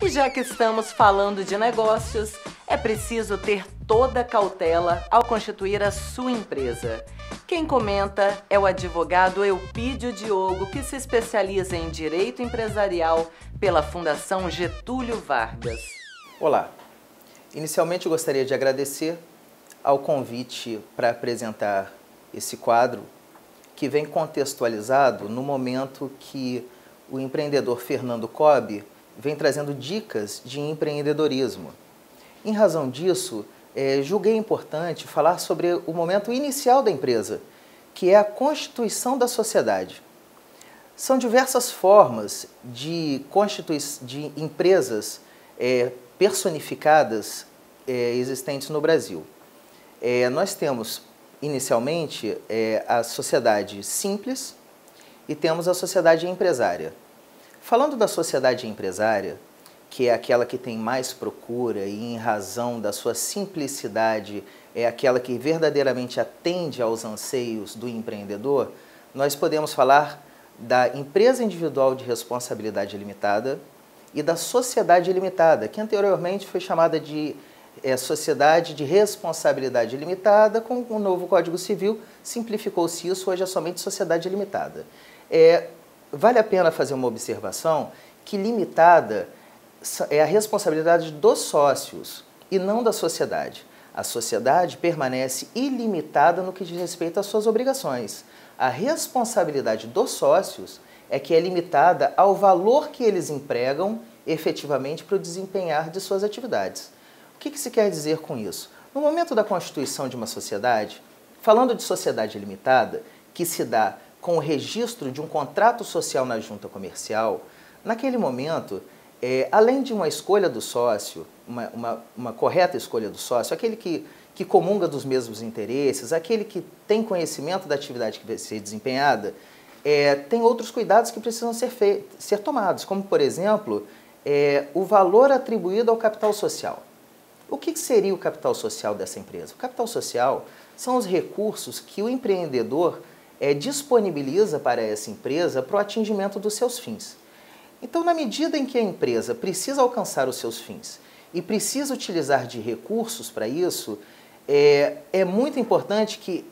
E já que estamos falando de negócios, é preciso ter toda a cautela ao constituir a sua empresa. Quem comenta é o advogado Eupídio Diogo, que se especializa em direito empresarial pela Fundação Getúlio Vargas. Olá, inicialmente eu gostaria de agradecer ao convite para apresentar esse quadro que vem contextualizado no momento que o empreendedor Fernando Cobb vem trazendo dicas de empreendedorismo. Em razão disso, julguei importante falar sobre o momento inicial da empresa, que é a constituição da sociedade. São diversas formas de empresas personificadas existentes no Brasil. Nós temos, inicialmente, a sociedade simples e temos a sociedade empresária. Falando da sociedade empresária, que é aquela que tem mais procura e, em razão da sua simplicidade, é aquela que verdadeiramente atende aos anseios do empreendedor, nós podemos falar da empresa individual de responsabilidade limitada e da sociedade limitada, que anteriormente foi chamada de sociedade de responsabilidade limitada. Com o novo Código Civil, simplificou-se isso, hoje é somente sociedade limitada. Vale a pena fazer uma observação que limitada é a responsabilidade dos sócios e não da sociedade. A sociedade permanece ilimitada no que diz respeito às suas obrigações. A responsabilidade dos sócios é que é limitada ao valor que eles empregam efetivamente para o desempenhar de suas atividades. O que se quer dizer com isso? No momento da constituição de uma sociedade, falando de sociedade limitada, que se dá com o registro de um contrato social na junta comercial, naquele momento, além de uma escolha do sócio, uma correta escolha do sócio, aquele que comunga dos mesmos interesses, aquele que tem conhecimento da atividade que vai ser desempenhada, tem outros cuidados que precisam ser tomados, como, por exemplo, o valor atribuído ao capital social. O que seria o capital social dessa empresa? O capital social são os recursos que o empreendedor disponibiliza para essa empresa para o atingimento dos seus fins. Então, na medida em que a empresa precisa alcançar os seus fins e precisa utilizar de recursos para isso, é muito importante que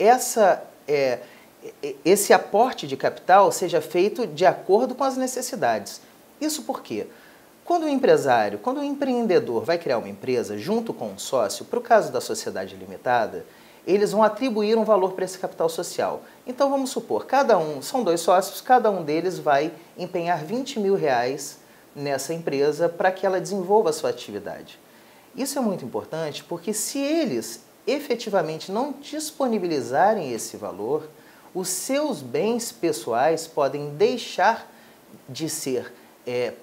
esse aporte de capital seja feito de acordo com as necessidades. Isso por quê? Quando o empreendedor vai criar uma empresa junto com um sócio, para o caso da sociedade limitada, eles vão atribuir um valor para esse capital social. Então vamos supor, são dois sócios, cada um deles vai empenhar R$20.000 nessa empresa para que ela desenvolva a sua atividade. Isso é muito importante porque se eles efetivamente não disponibilizarem esse valor, os seus bens pessoais podem deixar de ser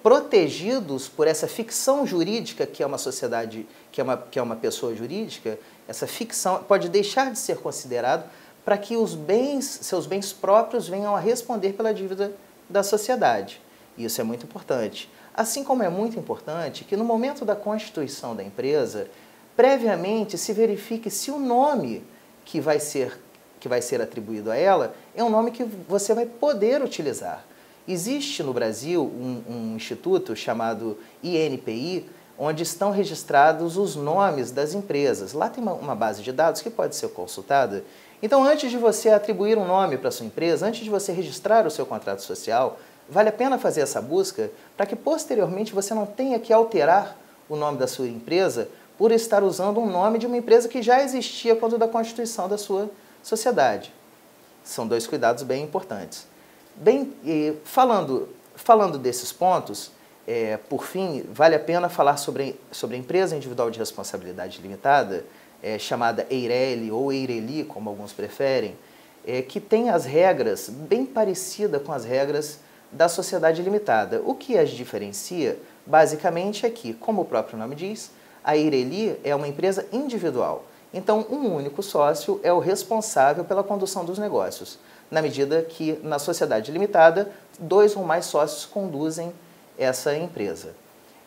protegidos por essa ficção jurídica que é uma sociedade, que é uma pessoa jurídica. Essa ficção pode deixar de ser considerado para que seus bens próprios venham a responder pela dívida da sociedade. Isso é muito importante. Assim como é muito importante que no momento da constituição da empresa, previamente se verifique se o nome que vai ser atribuído a ela é um nome que você vai poder utilizar. Existe no Brasil um instituto chamado INPI, onde estão registrados os nomes das empresas. Lá tem uma base de dados que pode ser consultada. Então, antes de você atribuir um nome para a sua empresa, antes de você registrar o seu contrato social, vale a pena fazer essa busca para que, posteriormente, você não tenha que alterar o nome da sua empresa por estar usando um nome de uma empresa que já existia quando da constituição da sua sociedade. São dois cuidados bem importantes. Falando desses pontos, por fim, vale a pena falar sobre a empresa individual de responsabilidade limitada, chamada EIRELI ou EIRELI, como alguns preferem, que tem as regras bem parecidas com as regras da sociedade limitada. O que as diferencia, basicamente, é que, como o próprio nome diz, a EIRELI é uma empresa individual. Então, um único sócio é o responsável pela condução dos negócios, na medida que, na sociedade limitada, 2 ou mais sócios conduzem essa empresa.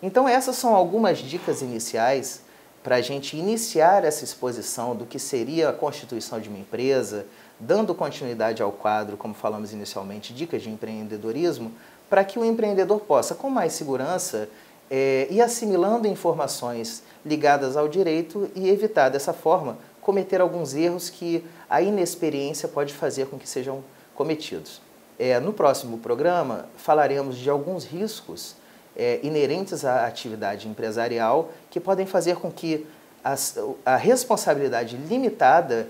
Então, essas são algumas dicas iniciais para a gente iniciar essa exposição do que seria a constituição de uma empresa, dando continuidade ao quadro, como falamos inicialmente, dicas de empreendedorismo, para que o empreendedor possa, com mais segurança, e assimilando informações ligadas ao direito e evitar, dessa forma, cometer alguns erros que a inexperiência pode fazer com que sejam cometidos. No próximo programa, falaremos de alguns riscos inerentes à atividade empresarial que podem fazer com que a responsabilidade limitada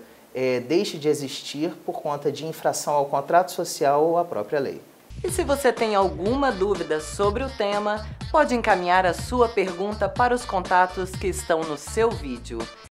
deixe de existir por conta de infração ao contrato social ou à própria lei. E se você tem alguma dúvida sobre o tema, pode encaminhar a sua pergunta para os contatos que estão no seu vídeo.